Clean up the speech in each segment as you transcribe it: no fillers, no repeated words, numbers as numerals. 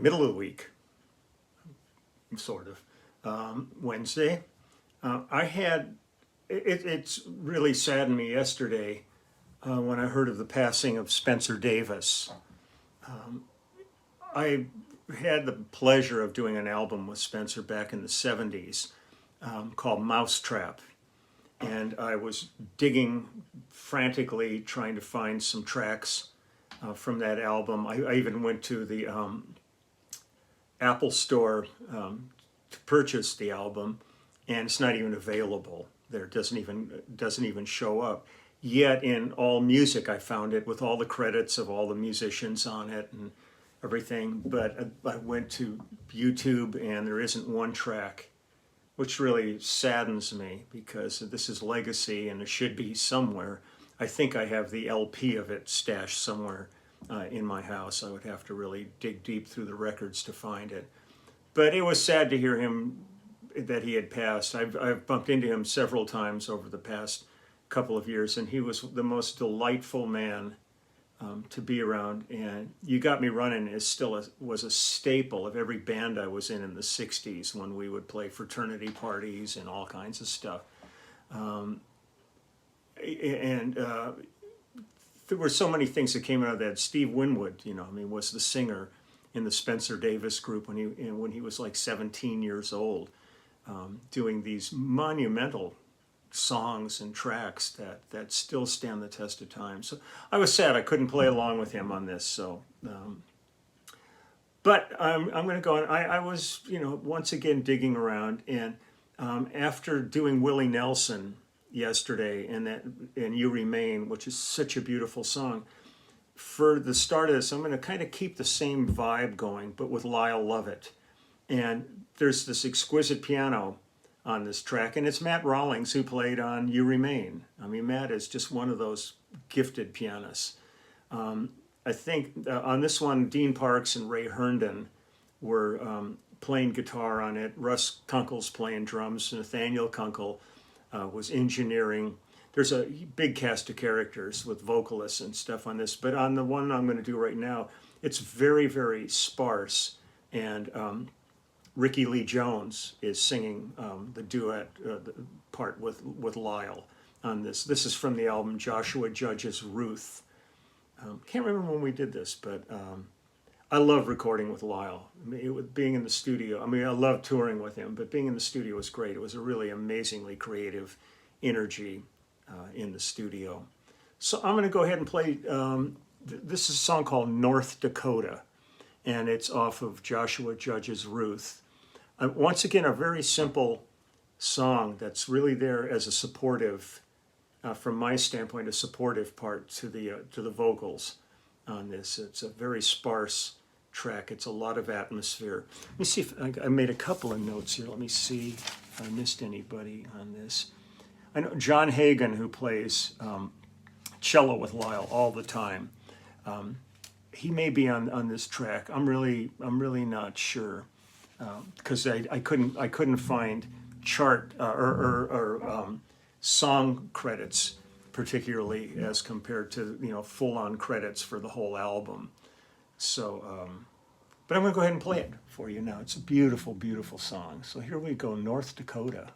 middle of the week, sort of, Wednesday. I had, it's really saddened me yesterday when I heard of the passing of Spencer Davis. I had the pleasure of doing an album with Spencer back in the 70s called Mousetrap. And I was digging frantically, trying to find some tracks from that album. I even went to the Apple store to purchase the album, and it's not even available there. It doesn't even show up. Yet in All Music, I found it with all the credits of all the musicians on it and everything. But I went to YouTube, and there isn't one track, which really saddens me because this is legacy and it should be somewhere. I think I have the LP of it stashed somewhere in my house. I would have to really dig deep through the records to find it. But it was sad to hear that he had passed. I've bumped into him several times over the past couple of years, and he was the most delightful man to be around. And You Got Me Running was a staple of every band I was in the 60s when we would play fraternity parties and all kinds of stuff. There were so many things that came out of that. Steve Winwood, was the singer in the Spencer Davis group when he was like 17 years old, doing these monumental songs and tracks that still stand the test of time. So I was sad I couldn't play along with him on this. So, but I'm going to go on. I was once again digging around, and after doing Willie Nelson yesterday and You Remain, which is such a beautiful song, for the start of this, I'm going to kind of keep the same vibe going, but with Lyle Lovett. And there's this exquisite piano on this track, and it's Matt Rawlings who played on You Remain. I mean, Matt is just one of those gifted pianists. I think on this one, Dean Parks and Ray Herndon were playing guitar on it. Russ Kunkel's playing drums. Nathaniel Kunkel was engineering. There's a big cast of characters with vocalists and stuff on this, but on the one I'm going to do right now, it's very, very sparse, and Ricky Lee Jones is singing the duet the part with Lyle on this. This is from the album Joshua Judge's Ruth. Can't remember when we did this, but I love recording with Lyle. Being in the studio, I love touring with him, but being in the studio was great. It was a really amazingly creative energy in the studio. So I'm going to go ahead and play, this is a song called North Dakota, and it's off of Joshua Judge's Ruth. Once again, a very simple song that's really there as a supportive, from my standpoint, a supportive part to the vocals on this. It's a very sparse track. It's a lot of atmosphere. Let me see if I made a couple of notes here. Let me see if I missed anybody on this. I know John Hagen, who plays cello with Lyle all the time. He may be on this track. I'm really not sure because I couldn't find chart or song credits particularly as compared to full-on credits for the whole album. So, but I'm going to go ahead and play it for you now. It's a beautiful, beautiful song. So here we go, North Dakota.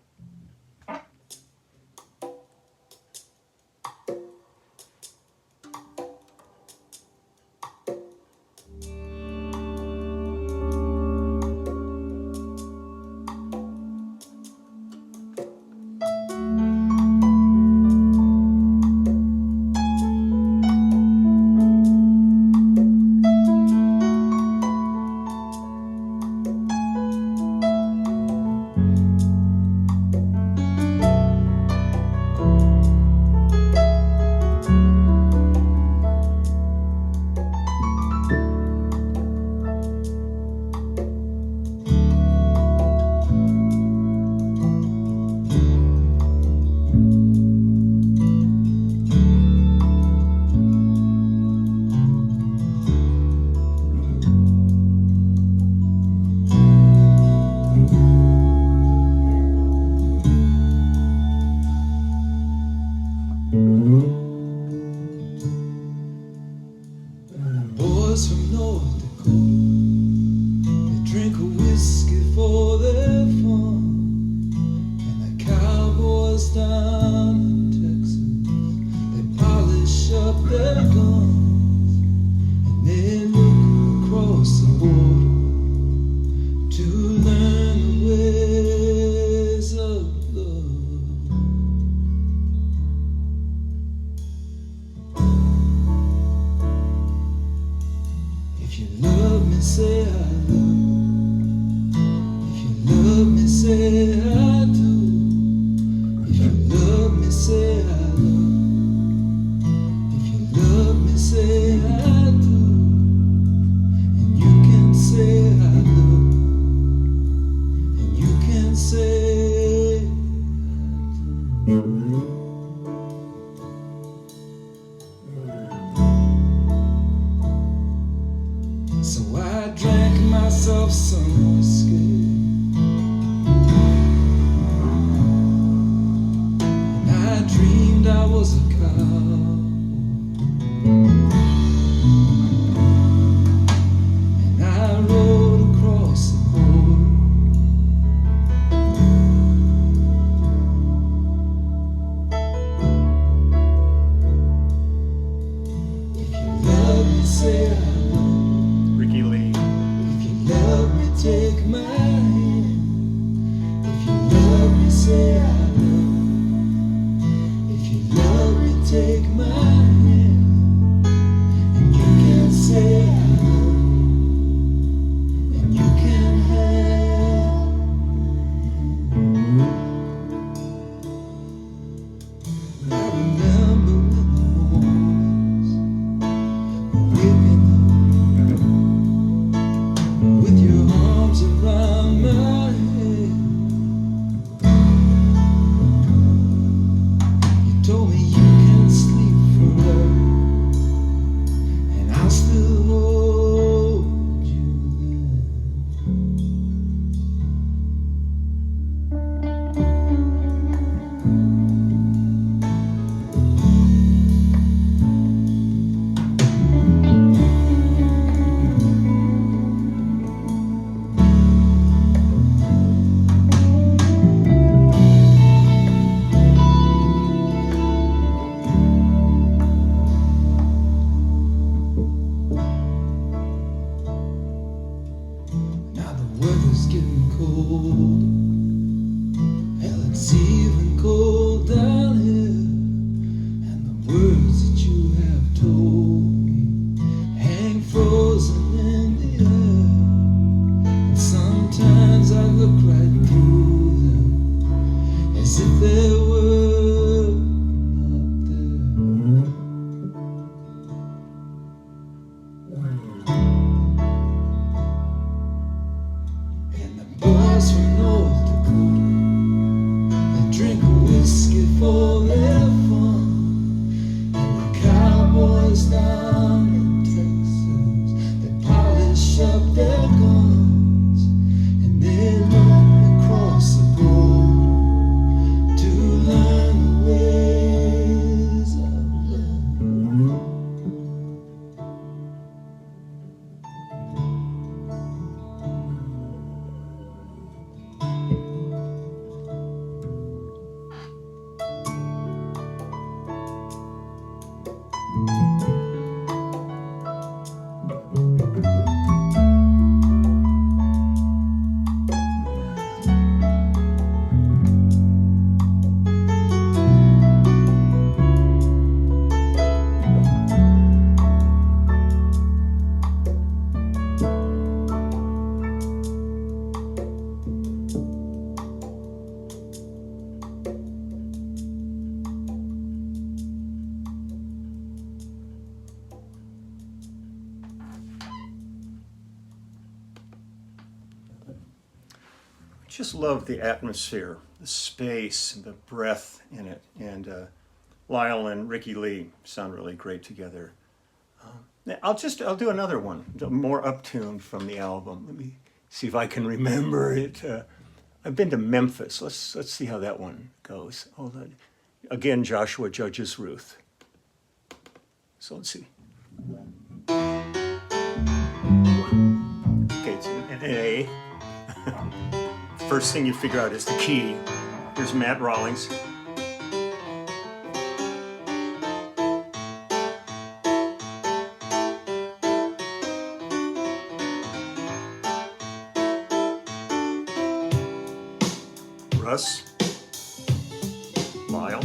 Boys from North Dakota whiskey for their fun, and the cowboys down in Texas, they polish up their guns, and they look across the border to learn the ways of love. If you love me, say I love. If you love me, say I do. If you love me, say I love. If you love me, say I do. And you can say I love. And you can say I do. So I drank myself some whiskey, and I dreamed I was a cowboy, and I rode across the border. If you love me, say I love. Ricky Lee. If you love me, take my hand. If you love me, say I love. If you love me, take my hand. And you can say I love. And you can have. I remember when the mornings were waking up with your arms around my head. You told me you can sleep forever, and I'll still hold you Now the weather's getting cold. Hell, it's even cold down here. And the words that you have told me hang frozen in the air. And sometimes I look right through them as if they were not there. And the boys from North Dakota, they drink whiskey for their fun, and the cowboys down in Texas, they polish up their guns, and they look across the border to learn the ways of love. Just love the atmosphere, the space, the breath in it, and Lyle and Ricky Lee sound really great together. I'll do another one, more uptuned from the album. Let me see if I can remember it. I've been to Memphis. Let's see how that one goes. Hold on. Again, Joshua Judge's Ruth. So let's see. Okay, it's an A. First thing you figure out is the key. Here's Matt Rawlings. Russ, Lyle,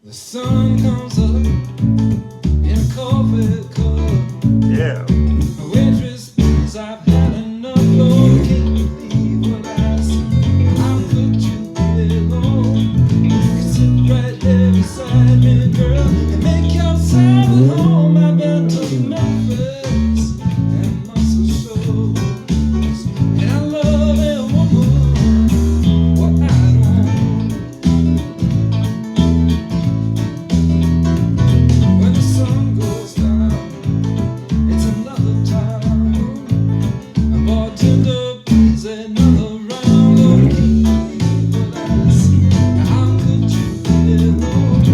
The sun comes up in a coffee cup. yeah. A waitress says I've had enough, Lord, I can't believe what I see. How could you be alone? You can sit right there beside me, girl, and make yourself at home. I've been to Memphis and muscle shows, and I love a woman, what I don't. When the sun goes down, it's another time. I bought tenderloins, another round of king. But I see, how could you be alone?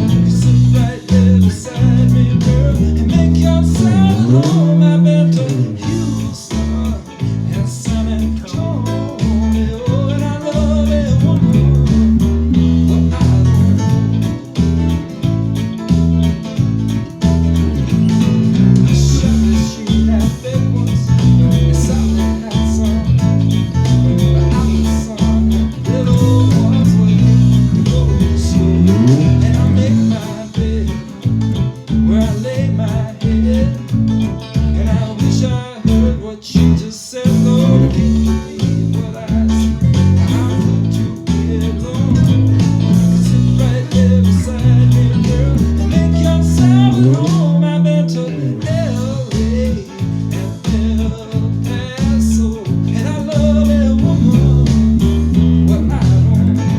You sit right there beside me, girl, and make yourself at home. I've been to Houston and San Antonio, and I love a woman, what I don't. Shelly, she had big ones, and Sally had some, but I was some little ones with the golden shoe. And I make my bed where I lay my head, and I wish I heard what she just said. Lord, I can't believe what I see. How could you be alone? You sit right there beside me, girl, and make yourself at home. I've been to L.A. and El Paso, and I love a woman, what I don't.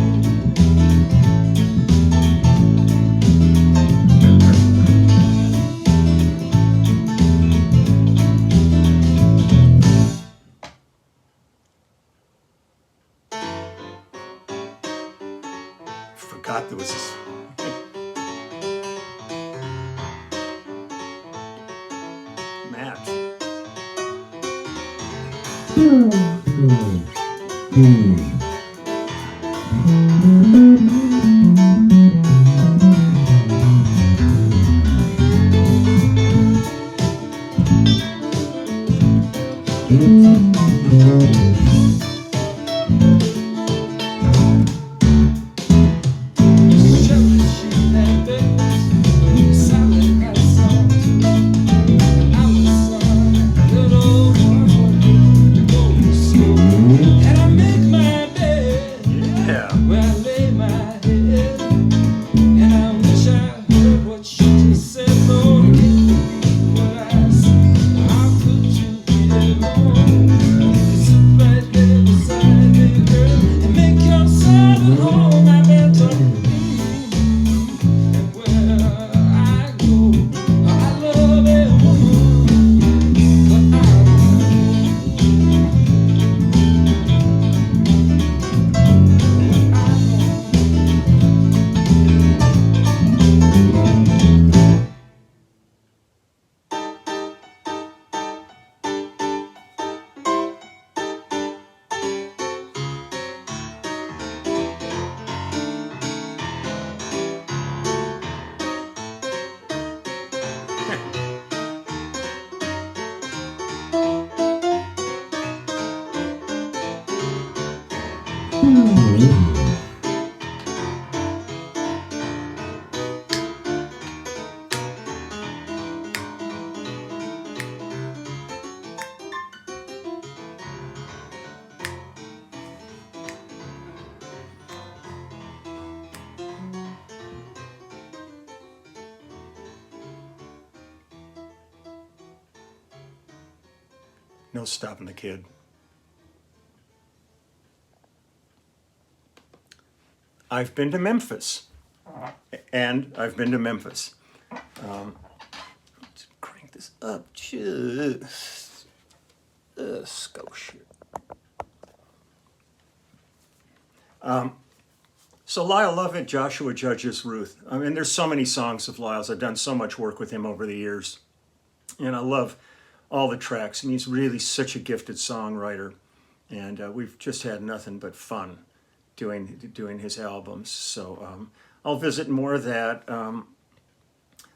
Forgot there was this. Matt. Shelly, she had big ones, Sally had some too, and I was some little ones with the golden shoe. And I make my bed Yeah. where I lay my head, and I wish I heard what she just said. Lord, I can't believe what I see. How could you be alone? You sit right there beside me, girl, and make yourself at home. I've been to and where I go, I love a woman, but I No stopping the kid. I've been to Memphis. And I've been to Memphis. Let's crank this up just a skosh. So Lyle Lovett, Joshua Judges, Ruth. I mean, there's so many songs of Lyle's. I've done so much work with him over the years, and I love all the tracks. And he's really such a gifted songwriter, and we've just had nothing but fun doing his albums. So I'll visit more of that.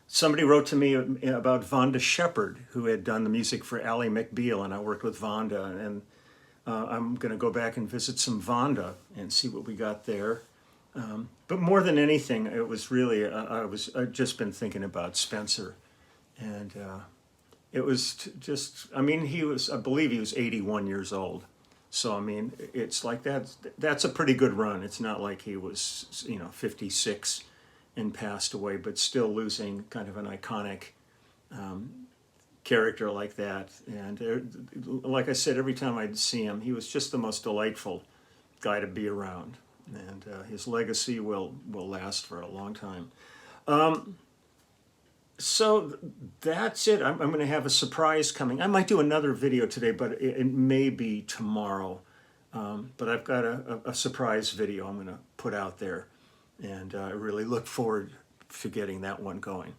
Somebody wrote to me about Vonda Shepard, who had done the music for Ally McBeal, and I worked with Vonda, and I'm going to go back and visit some Vonda and see what we got there. But more than anything, it was really I'd just been thinking about Spencer, and it was just, I mean, I believe he was 81 years old. So I mean, it's like that's a pretty good run. It's not like he was 56 and passed away, but still losing kind of an iconic character like that. And like I said, every time I'd see him, he was just the most delightful guy to be around. And his legacy will last for a long time. So that's it. I'm going to have a surprise coming. I might do another video today, but it may be tomorrow. But I've got a surprise video I'm going to put out there. And I really look forward to getting that one going.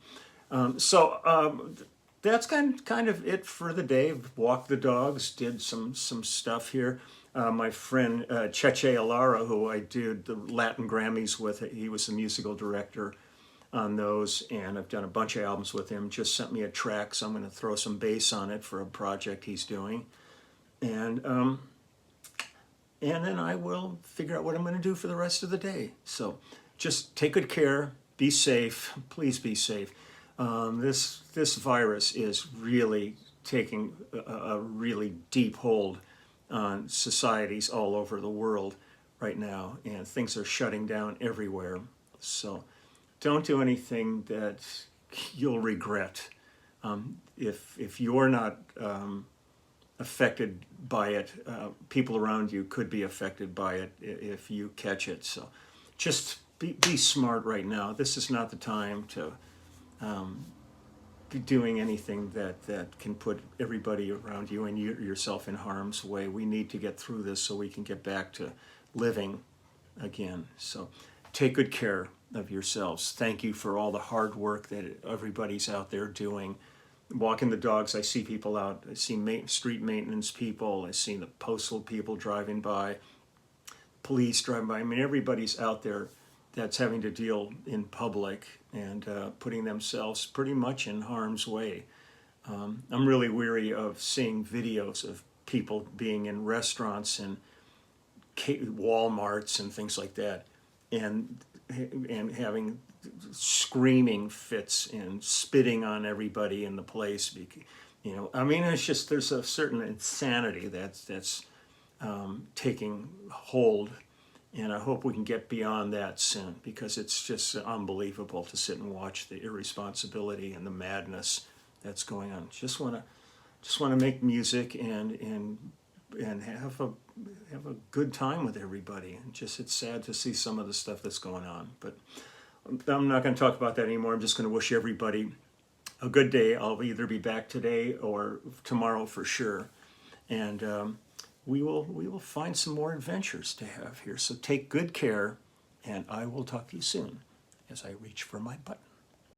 That's kind of it for the day. Walked the dogs, did some stuff here. My friend Cheche Alara, who I did the Latin Grammys with, he was the musical director on those, and I've done a bunch of albums with him, just sent me a track, so I'm going to throw some bass on it for a project he's doing. And then I will figure out what I'm going to do for the rest of the day. So just take good care, be safe, please be safe. This virus is really taking a really deep hold on societies all over the world right now, and things are shutting down everywhere. So don't do anything that you'll regret. If you're not affected by it, people around you could be affected by it if you catch it. So just be smart right now. This is not the time to be doing anything that can put everybody around you and yourself in harm's way. We need to get through this so we can get back to living again. So take good care of yourselves. Thank you for all the hard work that everybody's out there doing. Walking the dogs, I see people out. I see street maintenance people. I see the postal people driving by, police driving by. I mean, everybody's out there that's having to deal in public and putting themselves pretty much in harm's way. I'm really weary of seeing videos of people being in restaurants and Walmarts and things like that, and having screaming fits and spitting on everybody in the place. I mean, it's just, there's a certain insanity that's taking hold. And I hope we can get beyond that soon, because it's just unbelievable to sit and watch the irresponsibility and the madness that's going on. Just want to make music and have a good time with everybody. And just, it's sad to see some of the stuff that's going on. But I'm not going to talk about that anymore. I'm just going to wish everybody a good day. I'll either be back today or tomorrow for sure. And we will find some more adventures to have here. So take good care, and I will talk to you soon as I reach for my button.